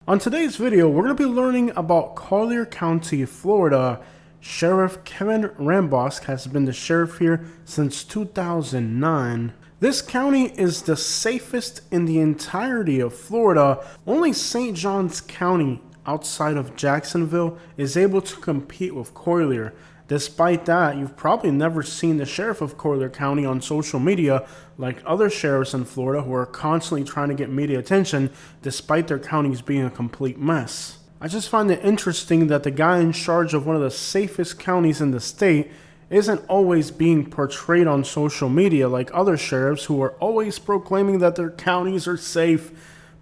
On today's video, we're going to be learning about Collier County, Florida. Sheriff Kevin Rambosk has been the sheriff here since 2009. This county is the safest in the entirety of Florida. Only St. Johns County, outside of Jacksonville, is able to compete with Collier. Despite that, you've probably never seen the sheriff of Collier County on social media like other sheriffs in Florida who are constantly trying to get media attention despite their counties being a complete mess. I just find it interesting that the guy in charge of one of the safest counties in the state isn't always being portrayed on social media like other sheriffs who are always proclaiming that their counties are safe,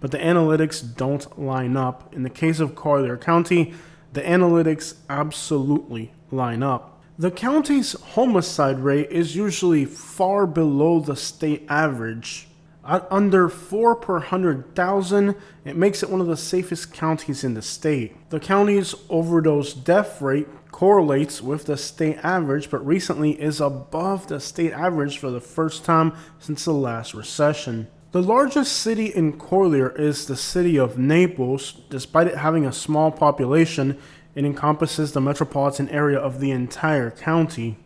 but the analytics don't line up. In the case of Collier County, the analytics absolutely line up. The county's homicide rate is usually far below the state average. At under 4 per 100,000, it makes it one of the safest counties in the state. The county's overdose death rate correlates with the state average, but recently is above the state average for the first time since the last recession. The largest city in Collier is the city of Naples. Despite it having a small population, it encompasses the metropolitan area of the entire county.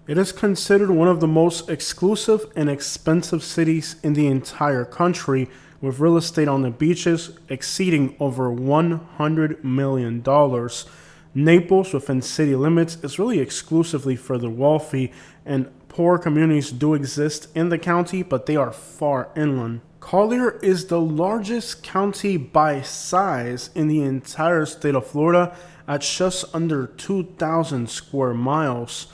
It is considered one of the most exclusive and expensive cities in the entire country, with real estate on the beaches exceeding over $100 million. Naples, within city limits, is really exclusively for the wealthy, and poor communities do exist in the county, but they are far inland. Collier is the largest county by size in the entire state of Florida at just under 2,000 square miles.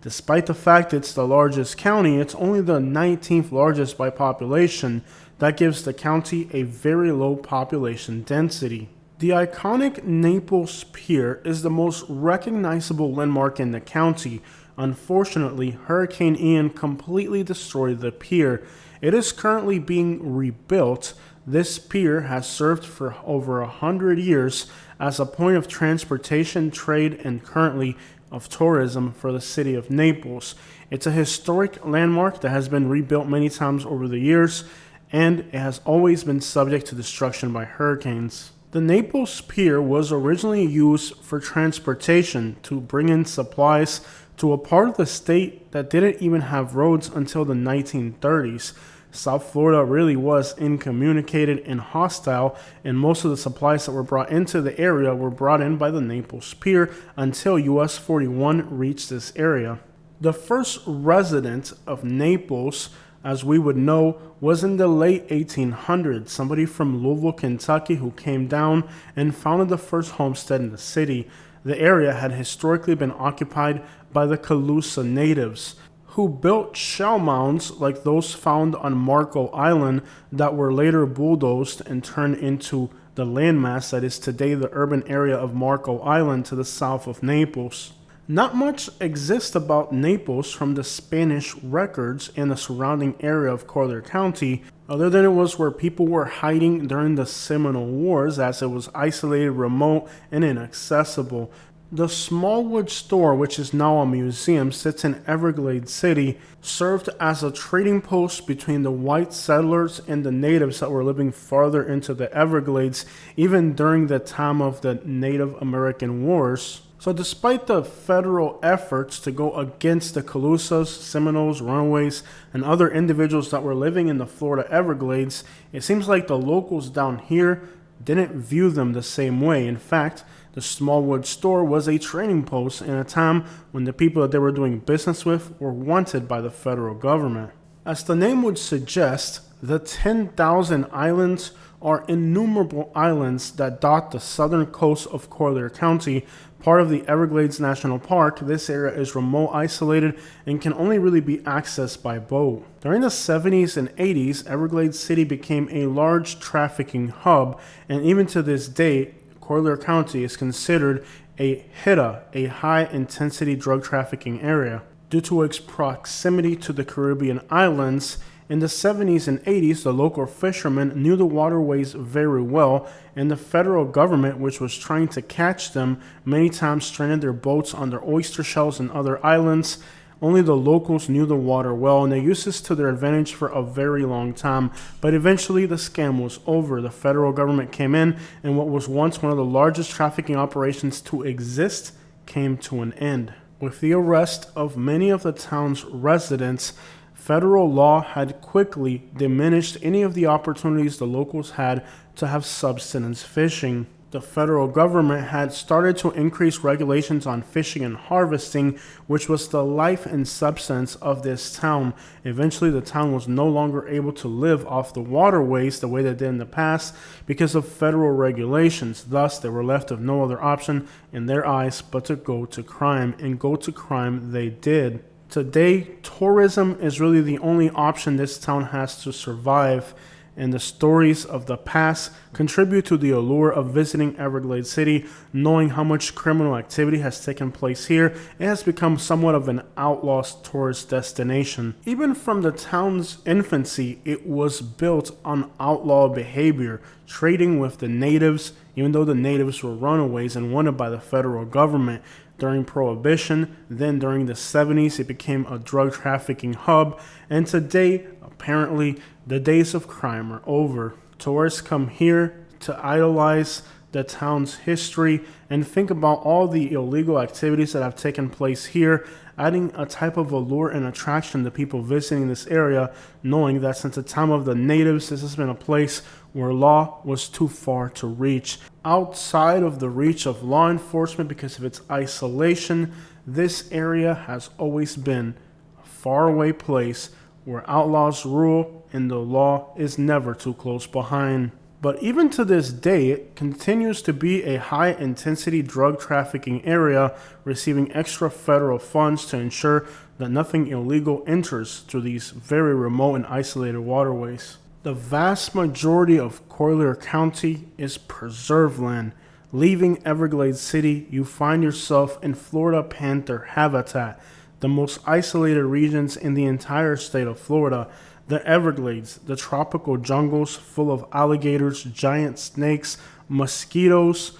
Despite the fact it's the largest county, it's only the 19th largest by population. That gives the county a very low population density. The iconic Naples Pier is the most recognizable landmark in the county. Unfortunately, Hurricane Ian completely destroyed the pier. It is currently being rebuilt. This pier has served for over 100 years as a point of transportation, trade, and currently of tourism for the city of Naples. It's a historic landmark that has been rebuilt many times over the years, and it has always been subject to destruction by hurricanes. The Naples Pier was originally used for transportation to bring in supplies to a part of the state that didn't even have roads until the 1930s. South Florida really was incommunicated and hostile, and most of the supplies that were brought into the area were brought in by the Naples Pier until US 41 reached this area. The first resident of Naples, as we would know, was in the late 1800s, somebody from Louisville, Kentucky, who came down and founded the first homestead in the city. The area had historically been occupied by the Calusa natives, who built shell mounds like those found on Marco Island that were later bulldozed and turned into the landmass that is today the urban area of Marco Island to the south of Naples. Not much exists about Naples from the Spanish records and the surrounding area of Collier County, other than it was where people were hiding during the Seminole Wars, as it was isolated, remote, and inaccessible. The Smallwood store, which is now a museum, sits in Everglades City, served as a trading post between the white settlers and the natives that were living farther into the Everglades, even during the time of the Native American Wars. So despite the federal efforts to go against the Calusas, Seminoles, runaways, and other individuals that were living in the Florida Everglades, it seems like the locals down here didn't view them the same way. In fact, the Smallwood store was a trading post in a time when the people that they were doing business with were wanted by the federal government. As the name would suggest, the 10,000 islands are innumerable islands that dot the southern coast of Collier County, part of the Everglades National Park. This area is remote, isolated, and can only really be accessed by boat. During the 70s and 80s, Everglades City became a large trafficking hub, and even to this day, Collier County is considered a HIDTA, a high-intensity drug trafficking area. Due to its proximity to the Caribbean islands, in the 70s and 80s, the local fishermen knew the waterways very well, and the federal government, which was trying to catch them, many times stranded their boats on their oyster shells and other islands, Only the locals knew the water well, and they used this to their advantage for a very long time. But eventually the scam was over. The federal government came in, and what was once one of the largest trafficking operations to exist came to an end. With the arrest of many of the town's residents, federal law had quickly diminished any of the opportunities the locals had to have subsistence fishing. The federal government had started to increase regulations on fishing and harvesting, which was the life and substance of this town. Eventually, the town was no longer able to live off the waterways the way they did in the past because of federal regulations. Thus, they were left with no other option in their eyes but to go to crime, and go to crime they did. Today, tourism is really the only option this town has to survive, and the stories of the past contribute to the allure of visiting Everglades City. Knowing how much criminal activity has taken place here, it has become somewhat of an outlaw tourist destination. Even from the town's infancy, it was built on outlaw behavior, trading with the natives, even though the natives were runaways and wanted by the federal government. During Prohibition, then during the 70s, it became a drug trafficking hub, and today, apparently, the days of crime are over. Tourists come here to idolize the town's history and think about all the illegal activities that have taken place here, adding a type of allure and attraction to people visiting this area, knowing that since the time of the natives, this has been a place where law was too far to reach. Outside of the reach of law enforcement because of its isolation, this area has always been a faraway place where outlaws rule and the law is never too close behind. But even to this day, it continues to be a high-intensity drug trafficking area, receiving extra federal funds to ensure that nothing illegal enters through these very remote and isolated waterways. The vast majority of Collier County is preserve land. Leaving Everglades City, you find yourself in Florida panther habitat, the most isolated regions in the entire state of Florida. The Everglades, the tropical jungles full of alligators, giant snakes, mosquitoes,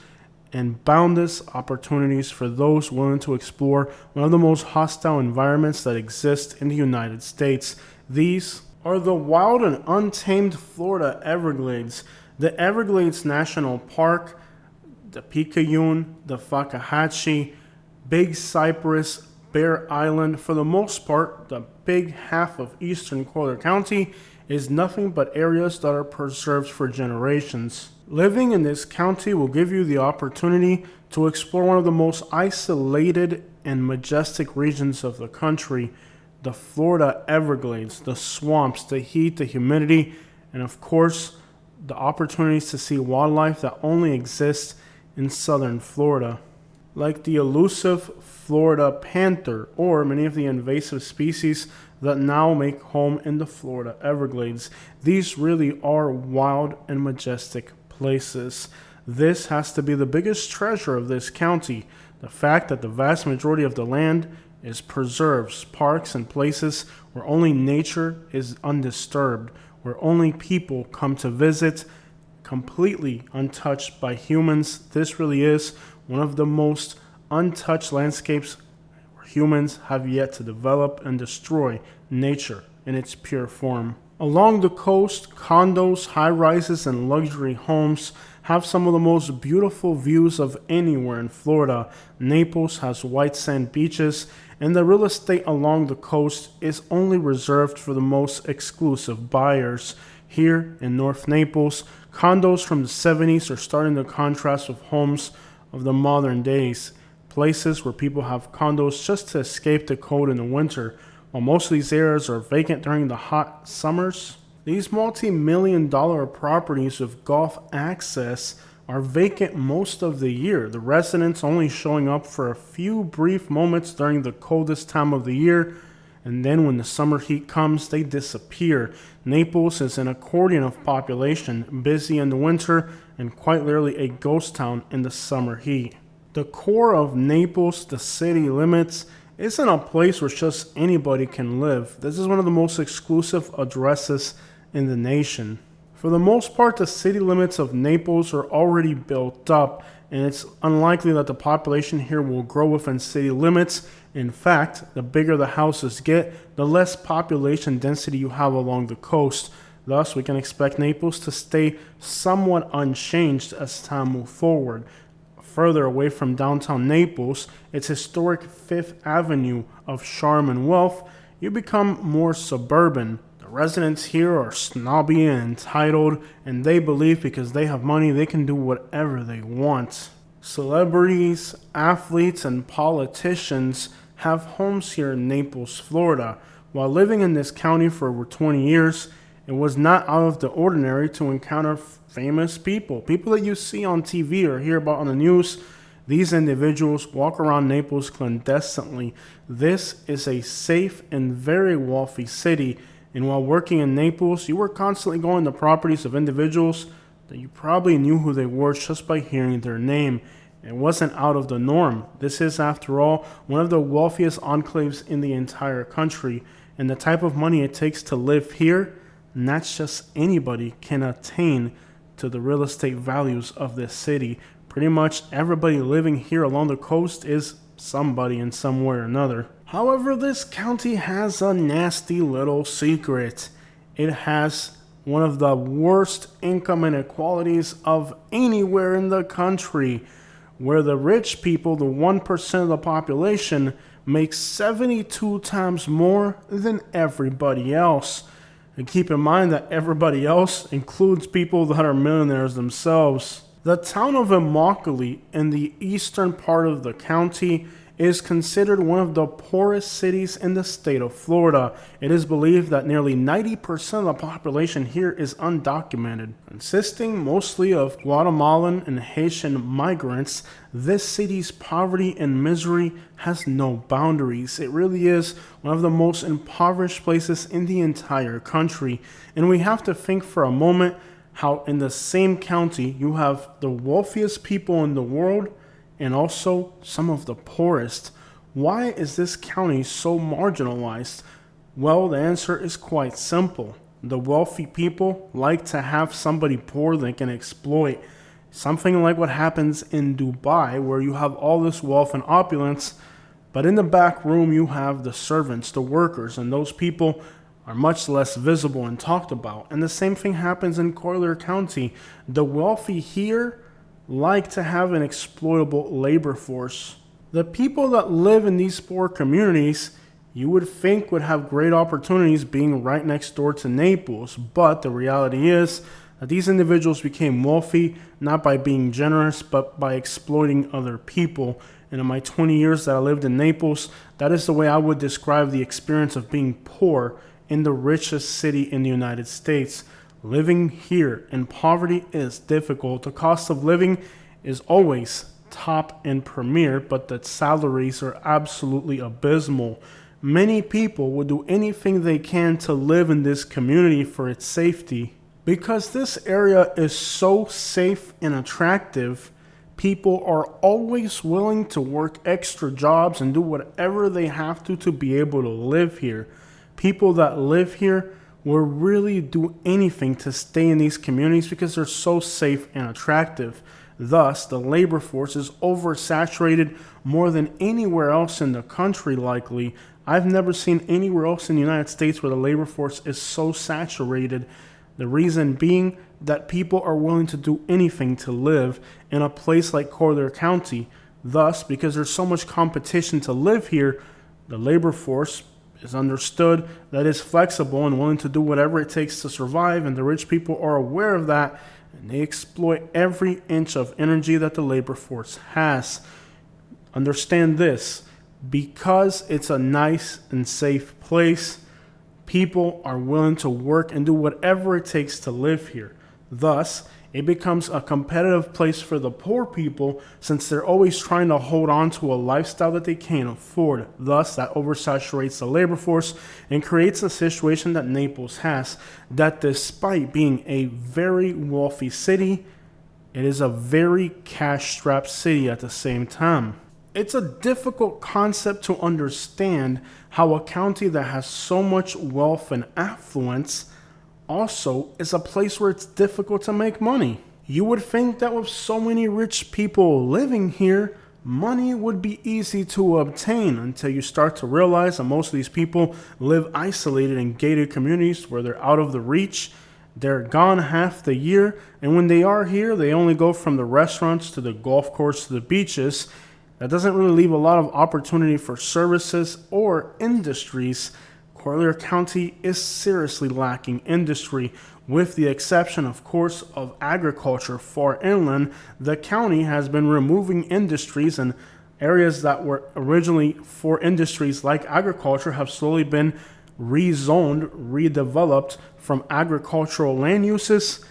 and boundless opportunities for those willing to explore one of the most hostile environments that exist in the United States. These are the wild and untamed Florida Everglades. The Everglades National Park, the Picayune, the Fakahatchee, Big Cypress, Bear Island, for the most part, the big half of eastern Collier County is nothing but areas that are preserved for generations. Living in this county will give you the opportunity to explore one of the most isolated and majestic regions of the country, the Florida Everglades, the swamps, the heat, the humidity, and of course, the opportunities to see wildlife that only exists in southern Florida. Like the elusive Florida panther, or many of the invasive species that now make home in the Florida Everglades. These really are wild and majestic places. This has to be the biggest treasure of this county, the fact that the vast majority of the land is preserves, parks, and places where only nature is undisturbed, where only people come to visit, completely untouched by humans. This really is one of the most untouched landscapes where humans have yet to develop and destroy nature in its pure form. Along the coast, condos, high-rises, and luxury homes have some of the most beautiful views of anywhere in Florida. Naples has white sand beaches, and the real estate along the coast is only reserved for the most exclusive buyers. Here in North Naples, condos from the 70s are starting to contrast with homes of the modern days. Places where people have condos just to escape the cold in the winter, while most of these areas are vacant during the hot summers. These multi-million-dollar properties with golf access are vacant most of the year, the residents only showing up for a few brief moments during the coldest time of the year, and then when the summer heat comes, they disappear. Naples is an accordion of population, busy in the winter and quite literally a ghost town in the summer heat. The core of Naples, the city limits, isn't a place where just anybody can live. This is one of the most exclusive addresses in the nation. For the most part, the city limits of Naples are already built up, and it's unlikely that the population here will grow within city limits In fact, the bigger the houses get, the less population density you have along the coast. Thus, we can expect Naples to stay somewhat unchanged as time moves forward. Further away from downtown Naples, its historic Fifth Avenue of charm and wealth, you become more suburban. The residents here are snobby and entitled, and they believe because they have money they can do whatever they want. Celebrities, athletes, and politicians have homes here in Naples, Florida. While living in this county for over 20 years, it was not out of the ordinary to encounter famous people that you see on TV or hear about on the news. These individuals walk around Naples clandestinely. This is a safe and very wealthy city, and while working in Naples, you were constantly going to properties of individuals that you probably knew who they were just by hearing their name. It wasn't out of the norm. This is, after all, one of the wealthiest enclaves in the entire country, and the type of money it takes to live here, not just anybody can attain to the real estate values of this city. Pretty much everybody living here along the coast is somebody in some way or another. However, this county has a nasty little secret. It has one of the worst income inequalities of anywhere in the country, where the rich people, the 1% of the population, make 72 times more than everybody else. And keep in mind that everybody else includes people that are millionaires themselves. The town of Immokalee in the eastern part of the county is considered one of the poorest cities in the state of Florida. It is believed that nearly 90% of the population here is undocumented. Consisting mostly of Guatemalan and Haitian migrants, this city's poverty and misery has no boundaries. It really is one of the most impoverished places in the entire country. And we have to think for a moment how in the same county you have the wealthiest people in the world and also some of the poorest. Why is this county so marginalized? Well, the answer is quite simple. The wealthy people like to have somebody poor they can exploit. Something like what happens in Dubai, where you have all this wealth and opulence, but in the back room you have the servants, the workers, and those people are much less visible and talked about. And the same thing happens in Collier County. The wealthy here like to have an exploitable labor force. The people that live in these poor communities, you would think would have great opportunities being right next door to Naples, but the reality is that these individuals became wealthy not by being generous, but by exploiting other people. And in my 20 years that I lived in Naples, that is the way I would describe the experience of being poor in the richest city in the United States. Living here in poverty is difficult. The cost of living is always top and premier, but the salaries are absolutely abysmal. Many people will do anything they can to live in this community for its safety. Because this area is so safe and attractive, people are always willing to work extra jobs and do whatever they have to be able to live here. People that live here will really do anything to stay in these communities because they're so safe and attractive. Thus, the labor force is oversaturated more than anywhere else in the country likely. I've never seen anywhere else in the United States where the labor force is so saturated. The reason being that people are willing to do anything to live in a place like Collier County. Thus, because there's so much competition to live here, the labor force is understood that is flexible and willing to do whatever it takes to survive, and the rich people are aware of that, and they exploit every inch of energy that the labor force has. Understand this, because it's a nice and safe place, people are willing to work and do whatever it takes to live here. Thus, it becomes a competitive place for the poor people since they're always trying to hold on to a lifestyle that they can't afford. Thus, that oversaturates the labor force and creates a situation that Naples has, that despite being a very wealthy city, it is a very cash-strapped city at the same time. It's a difficult concept to understand how a county that has so much wealth and affluence also is a place where it's difficult to make money. You would think that with so many rich people living here, money would be easy to obtain until you start to realize that most of these people live isolated in gated communities where they're out of the reach. They're gone half the year, and when they are here, they only go from the restaurants to the golf course to the beaches. That doesn't really leave a lot of opportunity for services or industries. Collier County is seriously lacking industry, with the exception, of course, of agriculture. Far inland, the county has been removing industries, and areas that were originally for industries like agriculture have slowly been rezoned, redeveloped from agricultural land uses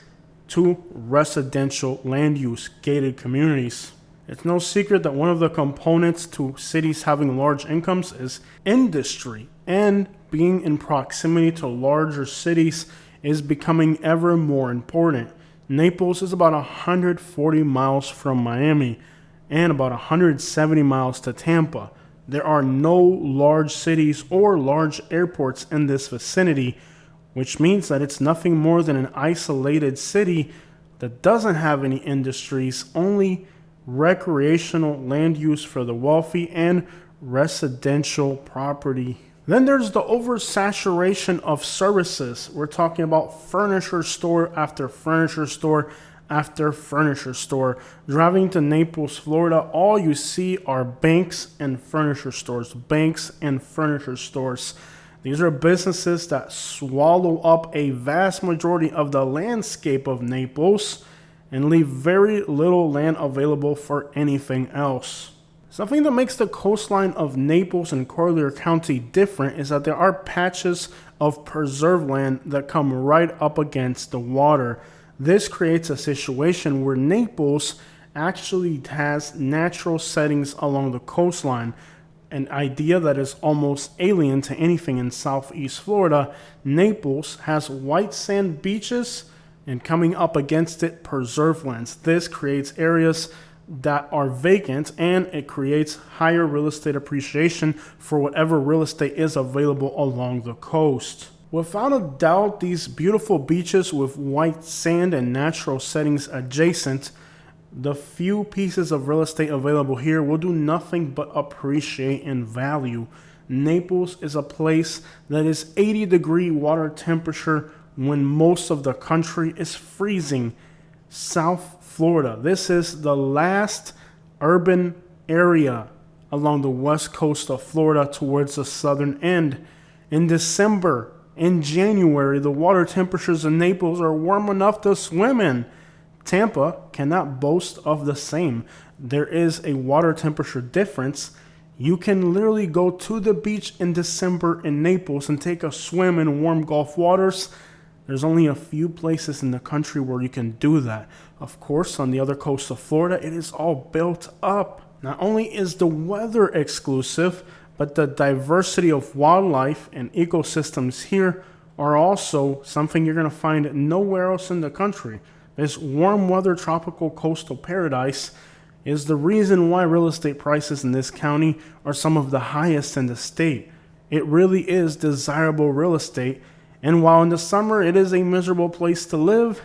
to residential land use, gated communities. It's no secret that one of the components to cities having large incomes is industry, and being in proximity to larger cities is becoming ever more important. Naples is about 140 miles from Miami and about 170 miles to Tampa. There are no large cities or large airports in this vicinity, which means that it's nothing more than an isolated city that doesn't have any industries, only recreational land use for the wealthy and residential property. Then there's the oversaturation of services. We're talking about furniture store after furniture store after furniture store. Driving to Naples, Florida, all you see are banks and furniture stores. Banks and furniture stores. These are businesses that swallow up a vast majority of the landscape of Naples and leave very little land available for anything else. Something that makes the coastline of Naples and Collier County different is that there are patches of preserved land that come right up against the water. This creates a situation where Naples actually has natural settings along the coastline, an idea that is almost alien to anything in Southeast Florida. Naples has white sand beaches, and coming up against it, preserved lands. This creates areas that are vacant, and it creates higher real estate appreciation for whatever real estate is available along the coast. Without a doubt, these beautiful beaches with white sand and natural settings adjacent, the few pieces of real estate available here will do nothing but appreciate in value. Naples is a place that is 80-degree water temperature when most of the country is freezing. South Florida, this is the last urban area along the west coast of Florida towards the southern end. In December, in January, the water temperatures in Naples are warm enough to swim in. Tampa cannot boast of the same. There is a water temperature difference. You can literally go to the beach in December in Naples and take a swim in warm Gulf waters. There's only a few places in the country where you can do that. Of course, on the other coast of Florida, it is all built up. Not only is the weather exclusive, but the diversity of wildlife and ecosystems here are also something you're going to find nowhere else in the country. This warm weather tropical coastal paradise is the reason why real estate prices in this county are some of the highest in the state. It really is desirable real estate. And while in the summer it is a miserable place to live,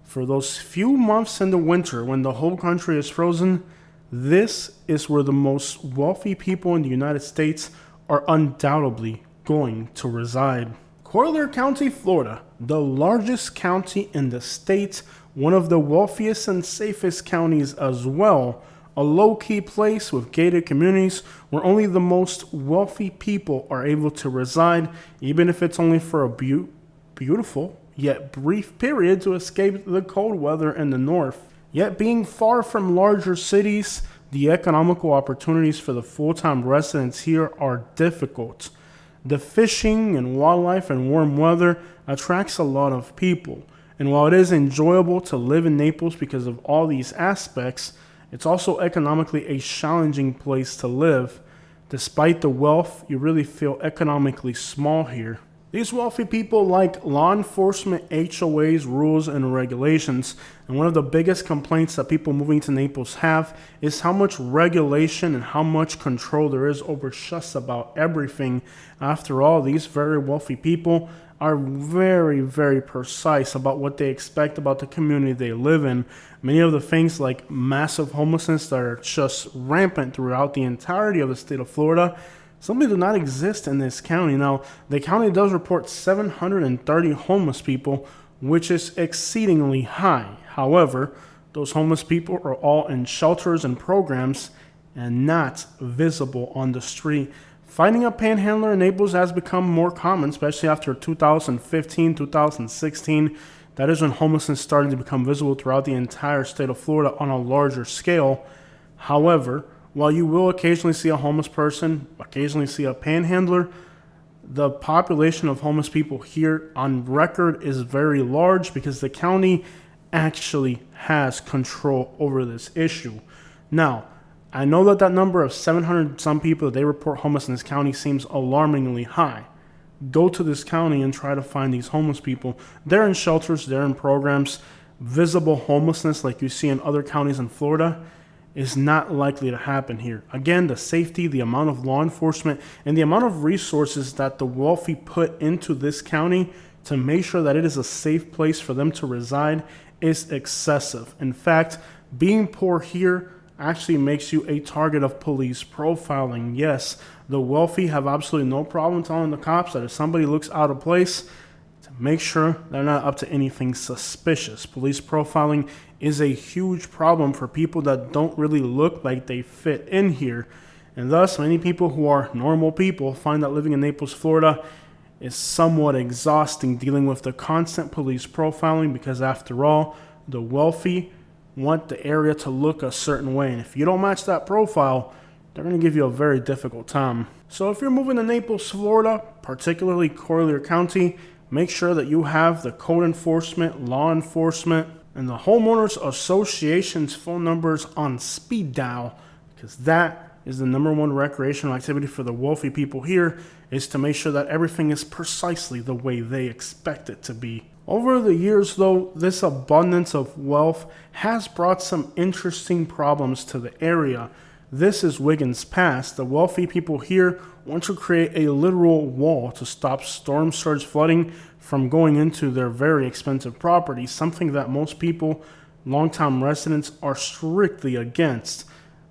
for those few months in the winter when the whole country is frozen, this is where the most wealthy people in the United States are undoubtedly going to reside. Collier County, Florida, the largest county in the state, one of the wealthiest and safest counties as well. A low-key place with gated communities where only the most wealthy people are able to reside, even if it's only for a beautiful yet brief period to escape the cold weather in the north. Yet being far from larger cities, the economical opportunities for the full-time residents here are difficult. The fishing and wildlife and warm weather attracts a lot of people. And while it is enjoyable to live in Naples because of all these aspects, it's also economically a challenging place to live. Despite the wealth, you really feel economically small here. These wealthy people like law enforcement, HOAs, rules, and regulations. And one of the biggest complaints that people moving to Naples have is how much regulation and how much control there is over just about everything. After all, these very wealthy people are very, very precise about what they expect about the community they live in. Many of the things like massive homelessness that are just rampant throughout the entirety of the state of Florida simply do not exist in this county. Now, the county does report 730 homeless people, which is exceedingly high. However, those homeless people are all in shelters and programs and not visible on the street. Finding a panhandler in Naples has become more common, especially after 2015, 2016. That is when homelessness started to become visible throughout the entire state of Florida on a larger scale. However, while you will occasionally see a homeless person, occasionally see a panhandler, the population of homeless people here on record is very large because the county actually has control over this issue. Now, I know that number of 700 some people that they report homeless in this county seems alarmingly high. Go to this county and try to find these homeless people. They're in shelters, they're in programs. Visible homelessness like you see in other counties in Florida is not likely to happen here. Again, the safety, the amount of law enforcement, and the amount of resources that the wealthy put into this county to make sure that it is a safe place for them to reside is excessive. In fact, being poor here actually makes you a target of police profiling. Yes, the wealthy have absolutely no problem telling the cops that if somebody looks out of place, to make sure they're not up to anything suspicious. Police profiling is a huge problem for people that don't really look like they fit in here. And thus, many people who are normal people find that living in Naples, Florida is somewhat exhausting, dealing with the constant police profiling, because after all, the wealthy want the area to look a certain way. And if you don't match that profile, they're going to give you a very difficult time. So if you're moving to Naples, Florida, particularly Collier County, make sure that you have the code enforcement, law enforcement, and the homeowners association's phone numbers on speed dial, because that is the number one recreational activity for the wealthy people here, is to make sure that everything is precisely the way they expect it to be. Over the years, though, this abundance of wealth has brought some interesting problems to the area. This is Wiggins Pass. The wealthy people here want to create a literal wall to stop storm surge flooding from going into their very expensive property, something that most people, longtime residents, are strictly against.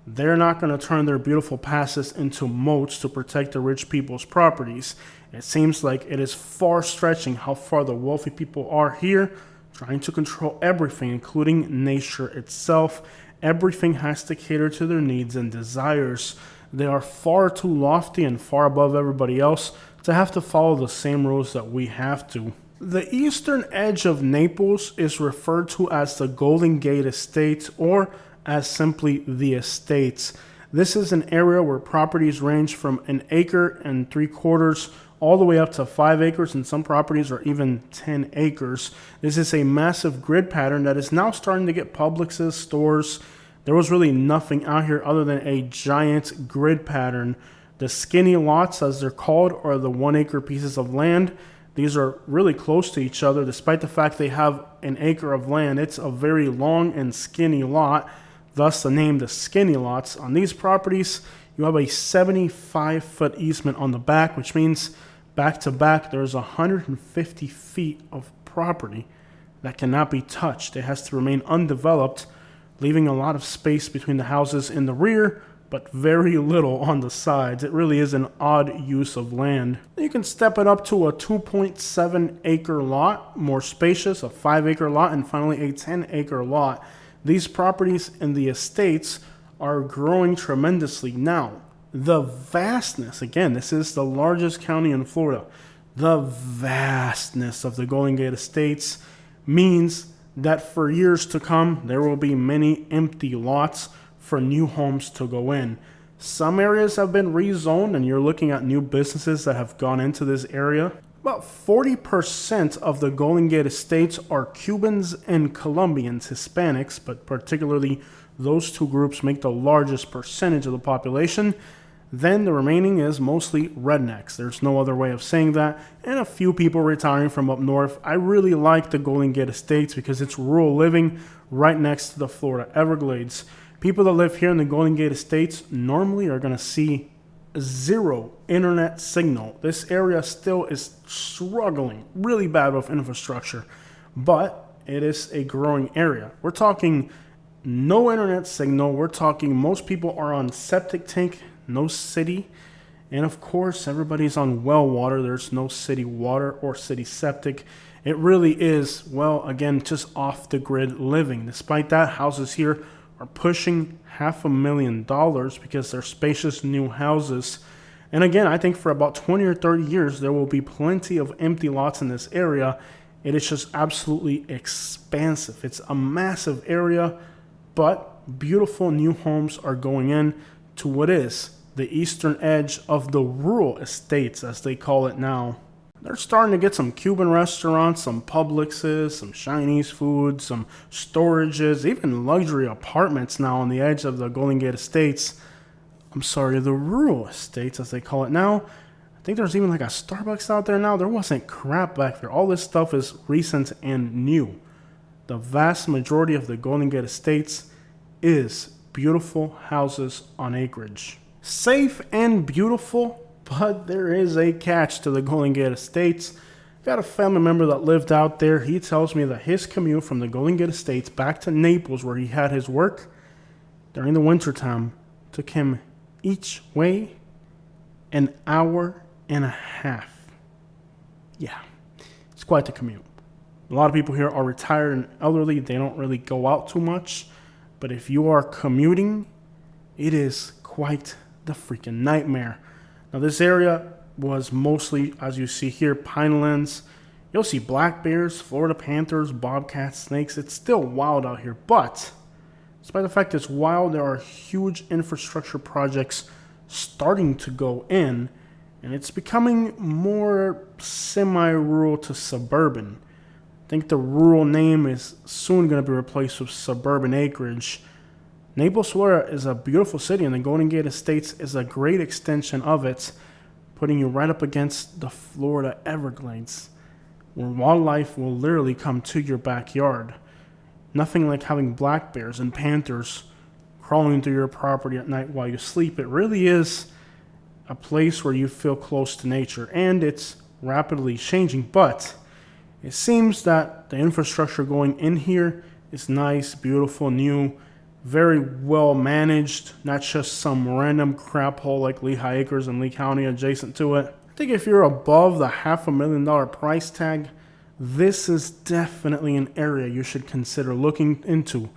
They're not going to turn their beautiful passes into moats to protect the rich people's properties. It seems like it is far stretching how far the wealthy people are here, trying to control everything, including nature itself. Everything has to cater to their needs and desires. They are far too lofty and far above everybody else to have to follow the same rules that we have to. The eastern edge of Naples is referred to as the Golden Gate Estates, or as simply the Estates. This is an area where properties range from 1.75 acres all the way up to 5 acres, and some properties are even 10 acres. This is a massive grid pattern that is now starting to get Publixes, stores. There was really nothing out here other than a giant grid pattern. The skinny lots, as they're called, are the 1 acre pieces of land. These are really close to each other, despite the fact they have 1 acre of land. It's a very long and skinny lot, thus the name the skinny lots. On these properties, you have a 75-foot easement on the back, which means back to back, there's 150 feet of property that cannot be touched. It has to remain undeveloped, leaving a lot of space between the houses in the rear, but very little on the sides. It really is an odd use of land. You can step it up to a 2.7 acre lot, more spacious, a 5 acre lot, and finally a 10 acre lot. These properties in the estates are growing tremendously now. The vastness, again, this is the largest county in Florida. The vastness of the Golden Gate Estates means that for years to come, there will be many empty lots for new homes to go in. Some areas have been rezoned, and you're looking at new businesses that have gone into this area. About 40% of the Golden Gate Estates are Cubans and Colombians, Hispanics, but particularly those two groups make the largest percentage of the population. Then the remaining is mostly rednecks. There's no other way of saying that. And a few people retiring from up north. I really like the Golden Gate Estates because it's rural living right next to the Florida Everglades. People that live here in the Golden Gate Estates normally are going to see zero internet signal. This area still is struggling really bad with infrastructure, but it is a growing area. We're talking no internet signal. We're talking most people are on septic tank, no city. And of course, everybody's on well water. There's no city water or city septic. It really is, well, again, just off the grid living. Despite that, houses here are pushing $500,000 because they're spacious new houses. And again, I think for about 20 or 30 years, there will be plenty of empty lots in this area. It is just absolutely expansive. It's a massive area, but beautiful new homes are going in to what is the eastern edge of the rural estates, as they call it now. They're starting to get some Cuban restaurants, some Publixes, some Chinese food, some storages, even luxury apartments now on the edge of the Golden Gate Estates. I'm sorry, the rural estates, as they call it now. I think there's even like a Starbucks out there now. There wasn't crap back there. All this stuff is recent and new. The vast majority of the Golden Gate Estates is beautiful houses on acreage. Safe and beautiful, but there is a catch to the Golden Gate Estates. Got a family member that lived out there. He tells me that his commute from the Golden Gate Estates back to Naples, where he had his work, during the wintertime, took him each way an hour and a half. Yeah, it's quite the commute. A lot of people here are retired and elderly. They don't really go out too much. But if you are commuting, it is quite the freaking nightmare. Now, this area was mostly, as you see here, pinelands. You'll see black bears, Florida panthers, bobcats, snakes. It's still wild out here. But despite the fact it's wild, there are huge infrastructure projects starting to go in. And it's becoming more semi-rural to suburban. I think the rural name is soon going to be replaced with suburban acreage. Naples, Florida is a beautiful city, and the Golden Gate Estates is a great extension of it, putting you right up against the Florida Everglades, where wildlife will literally come to your backyard. Nothing like having black bears and panthers crawling through your property at night while you sleep. It really is a place where you feel close to nature, and it's rapidly changing, but it seems that the infrastructure going in here is nice, beautiful, new, very well managed, not just some random crap hole like Lehigh Acres and Lee County adjacent to it. I think if you're above the $500,000 price tag, this is definitely an area you should consider looking into.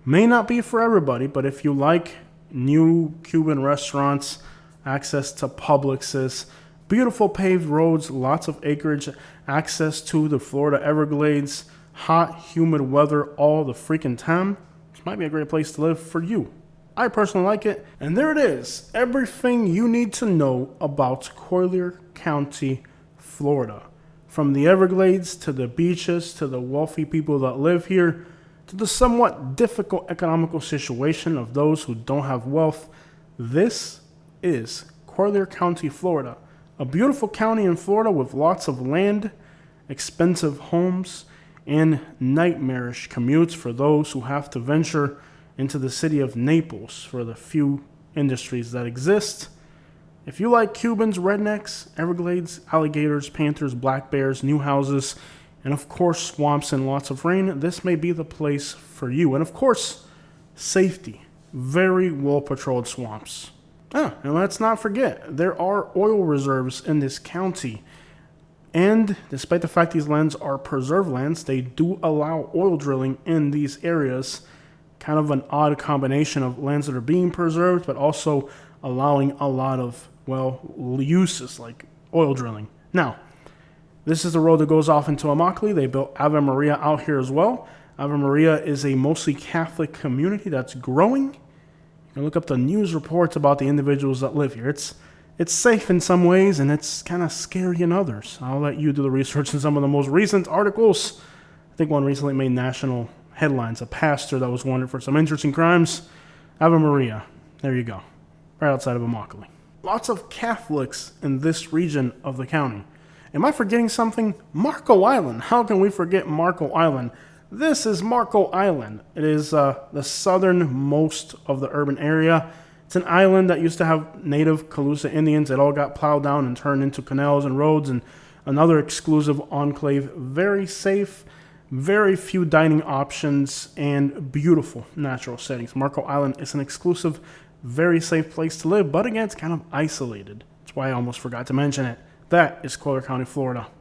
May not be for everybody, but if you like new Cuban restaurants, access to Publixes, beautiful paved roads, lots of acreage, access to the Florida Everglades, hot, humid weather all the freaking time, this might be a great place to live for you. I personally like it. And there it is, everything you need to know about Collier County, Florida. From the Everglades to the beaches to the wealthy people that live here to the somewhat difficult economical situation of those who don't have wealth. This is Collier County, Florida. A beautiful county in Florida with lots of land, expensive homes, and nightmarish commutes for those who have to venture into the city of Naples for the few industries that exist. If you like Cubans, rednecks, Everglades, alligators, panthers, black bears, new houses, and of course swamps and lots of rain, this may be the place for you. And of course, safety. Very well patrolled swamps. And let's not forget, there are oil reserves in this county. And despite the fact these lands are preserved lands, they do allow oil drilling in these areas. Kind of an odd combination of lands that are being preserved, but also allowing a lot of, uses like oil drilling. Now, this is the road that goes off into Immokalee. They built Ave Maria out here as well. Ave Maria is a mostly Catholic community that's growing. You can look up the news reports about the individuals that live here. It's safe in some ways, and it's kind of scary in others. I'll let you do the research in some of the most recent articles. I think one recently made national headlines. A pastor that was wanted for some interesting crimes. Ave Maria. There you go. Right outside of Immokalee. Lots of Catholics in this region of the county. Am I forgetting something? Marco Island. How can we forget Marco Island? This is Marco Island. It is the southernmost of the urban area. It's an island that used to have native Calusa Indians that all got plowed down and turned into canals and roads, and another exclusive enclave. Very safe, very few dining options, and beautiful natural settings. Marco Island is an exclusive, very safe place to live, but again, it's kind of isolated. That's why I almost forgot to mention it. That is Collier County, Florida.